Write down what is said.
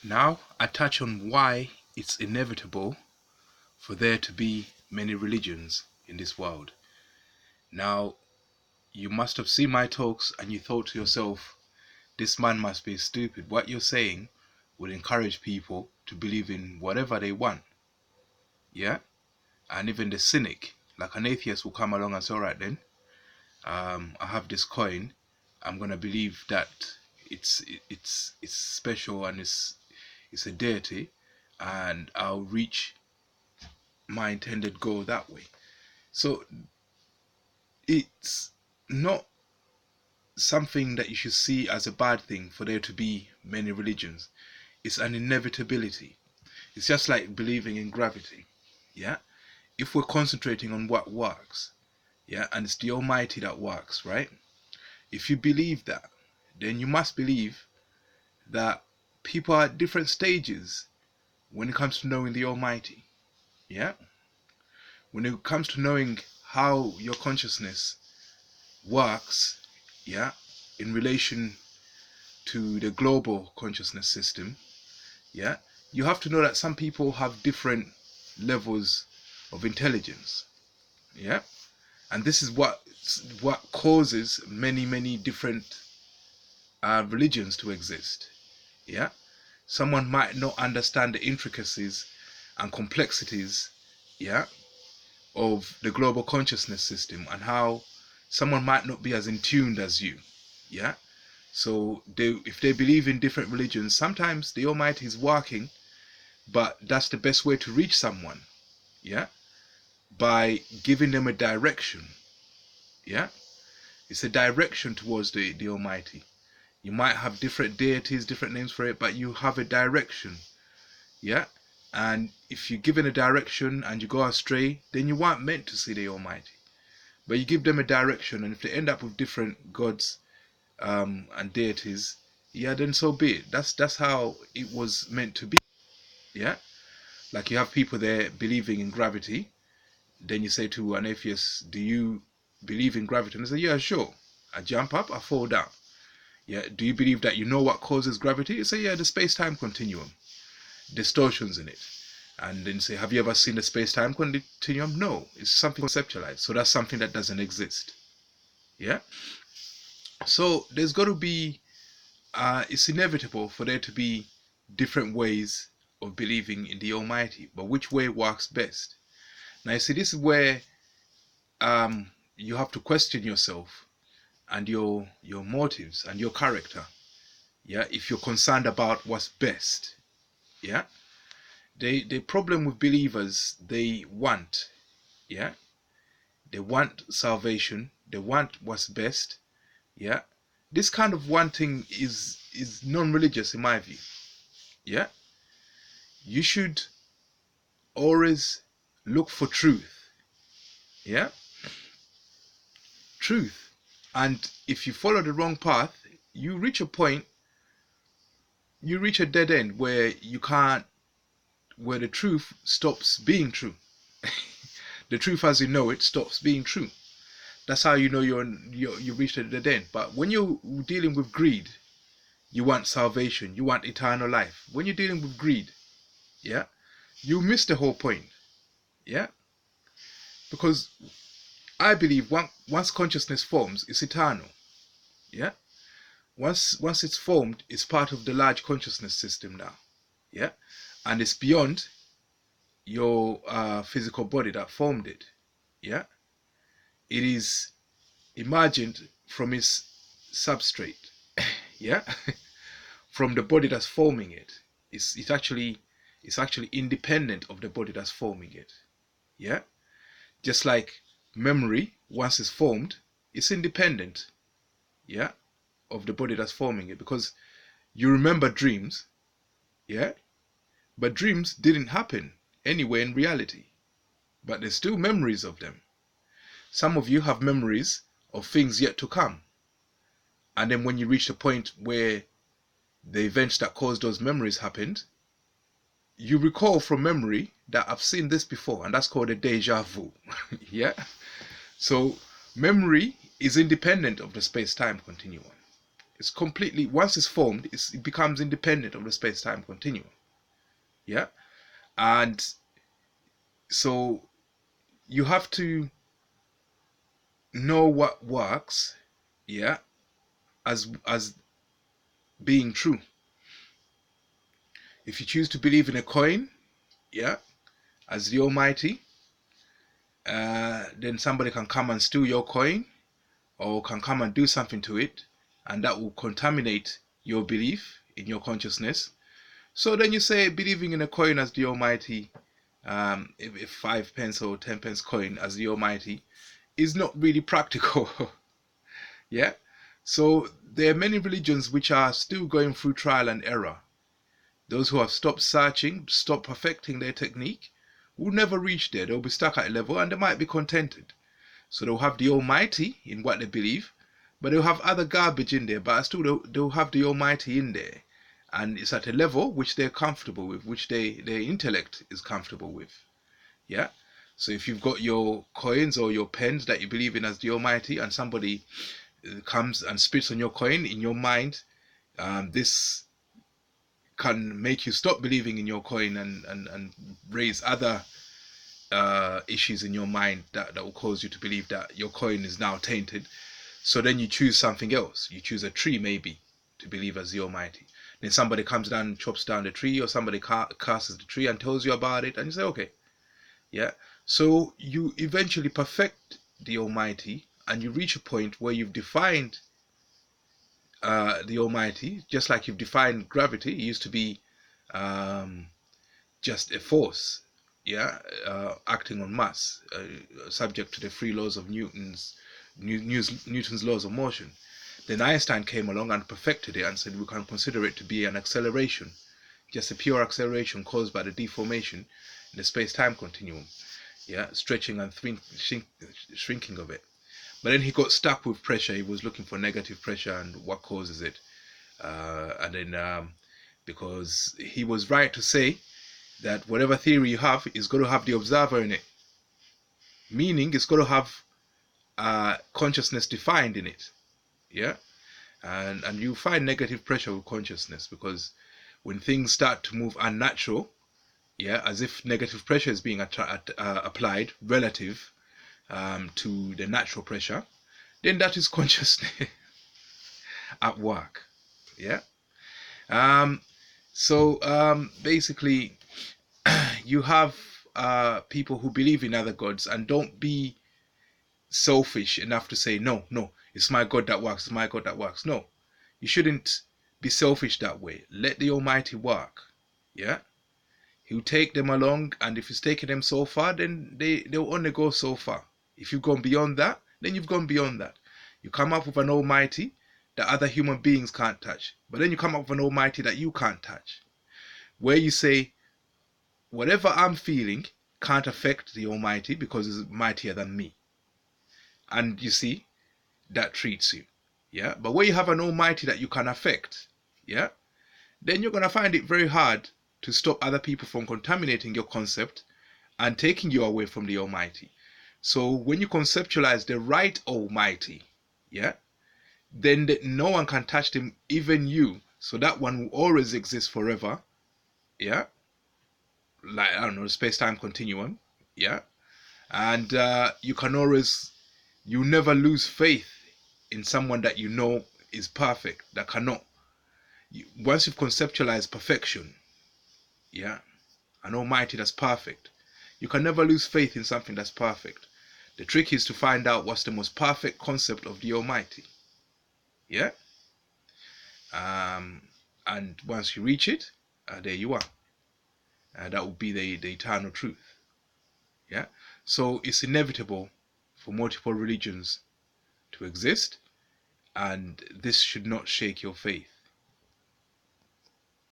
Now I touch on why it's inevitable for there to be many religions in this world. Now, you must have seen my talks and you thought to yourself, this man must be stupid. What you're saying would encourage people to believe in whatever they want. Yeah? And even the cynic, like an atheist, will come along and say, all right then, I have this coin. I'm gonna believe that it's special and it's a deity, and I'll reach my intended goal that way. So it's not something that you should see as a bad thing for there to be many religions. It's an inevitability. It's just like believing in gravity. Yeah? If we're concentrating on what works, yeah, and it's the Almighty that works, right? If you believe that, then you must believe that people are at different stages when it comes to knowing the Almighty. Yeah? When it comes to knowing how your consciousness works, yeah, in relation to the global consciousness system, yeah, you have to know that some people have different levels of intelligence, yeah, and this is what causes many different religions to exist, yeah. Someone might not understand the intricacies and complexities, yeah, of the global consciousness system and how someone might not be as in tuned as you, yeah. So if they believe in different religions, sometimes the Almighty is working, but that's the best way to reach someone, yeah, by giving them a direction, yeah. It's a direction towards the Almighty. You might have different deities, different names for it, but you have a direction, yeah. And if you're given a direction and you go astray, then you weren't meant to see the Almighty. But you give them a direction, and if they end up with different gods and deities, yeah, then so be it. That's how it was meant to be. Yeah, like you have people there believing in gravity. Then you say to an atheist, "Do you believe in gravity?" And they say, "Yeah, sure." I jump up, I fall down. Yeah, do you believe that you know what causes gravity? You say, "Yeah, the space-time continuum, distortions in it." And then say, "Have you ever seen the space-time continuum?" No, it's something conceptualized. So that's something that doesn't exist. Yeah. So there's got to be it's inevitable for there to be different ways of believing in the Almighty, but which way works best? Now, you see, this is where you have to question yourself and your motives and your character. Yeah, if you're concerned about what's best. Yeah, the problem with believers, yeah, they want salvation, they want what's best. Yeah, this kind of wanting is non-religious in my view. Yeah, you should always look for truth. Yeah, truth. And if you follow the wrong path, you reach a point, you reach a dead end where you can't, where the truth stops being true. The truth as you know it stops being true. That's how you know you reached a dead end. But when you're dealing with greed, you want salvation, you want eternal life. When you're dealing with greed, yeah, you miss the whole point. Yeah, because I believe once consciousness forms, it's eternal. Yeah, once it's formed, it's part of the large consciousness system now. Yeah, and it's beyond your physical body that formed it. Yeah, it is imagined from its substrate. Yeah, from the body that's forming it. It's actually independent of the body that's forming it. Yeah, just like memory, once it's formed, it's independent. Yeah, of the body that's forming it, because you remember dreams. Yeah, but dreams didn't happen anywhere in reality, but there's still memories of them. Some of you have memories of things yet to come, and then when you reach the point where the events that caused those memories happened, you recall from memory that I've seen this before, and that's called a deja vu. Yeah, so memory is independent of the space-time continuum. It's completely, once it's formed, it becomes independent of the space-time continuum. Yeah, and so you have to know what works. Yeah, as being true. If you choose to believe in a coin, yeah, as the Almighty, then somebody can come and steal your coin, or can come and do something to it, and that will contaminate your belief in your consciousness. So then you say believing in a coin as the Almighty, if 5 pence or 10 pence coin as the Almighty, is not really practical. Yeah. So there are many religions which are still going through trial and error. Those who have stopped searching, stopped perfecting their technique, will never reach there. They'll be stuck at a level and they might be contented. So they'll have the Almighty in what they believe, but they'll have other garbage in there, but still they'll have the Almighty in there. And it's at a level which they're comfortable with, which their intellect is comfortable with. Yeah? So if you've got your coins or your pens that you believe in as the Almighty, and somebody comes and spits on your coin in your mind, this can make you stop believing in your coin and raise other issues in your mind that will cause you to believe that your coin is now tainted. So then you choose something else. You choose a tree maybe to believe as the Almighty. Then somebody comes down and chops down the tree, or somebody curses the tree and tells you about it, and you say, okay, yeah. So you eventually perfect the Almighty, and you reach a point where you've defined the Almighty, just like you've defined gravity. It used to be um, just a force, yeah, acting on mass, subject to the three laws of Newton's laws of motion. Then Einstein came along and perfected it and said we can consider it to be an acceleration, just a pure acceleration caused by the deformation in the space-time continuum, yeah, stretching and shrinking of it. But then he got stuck with pressure. He was looking for negative pressure and what causes it. And then because he was right to say that whatever theory you have is going to have the observer in it. Meaning it's going to have consciousness defined in it. Yeah? And you find negative pressure with consciousness, because when things start to move unnatural, yeah, as if negative pressure is being applied relative to the natural pressure, then that is consciousness at work. Yeah. So basically, you have people who believe in other gods, and don't be selfish enough to say, no, no, it's my God that works, it's my God that works. No, you shouldn't be selfish that way. Let the Almighty work. Yeah. He'll take them along, and if he's taking them so far, then they'll only go so far. If you've gone beyond that, then you've gone beyond that. You come up with an Almighty that other human beings can't touch, but then you come up with an Almighty that you can't touch, where you say, whatever I'm feeling can't affect the Almighty because it's mightier than me. And you see, that treats you. Yeah. But where you have an Almighty that you can affect, yeah, then you're going to find it very hard to stop other people from contaminating your concept and taking you away from the Almighty. So when you conceptualize the right Almighty, yeah, then no one can touch them, even you. So that one will always exist forever, yeah, like, I don't know, space-time continuum, yeah, and you never lose faith in someone that you know is perfect, that cannot. Once you've conceptualized perfection, yeah, an Almighty that's perfect, you can never lose faith in something that's perfect. The trick is to find out what's the most perfect concept of the Almighty, yeah, and once you reach it, there you are. That will be the eternal truth. Yeah. So it's inevitable for multiple religions to exist, and this should not shake your faith.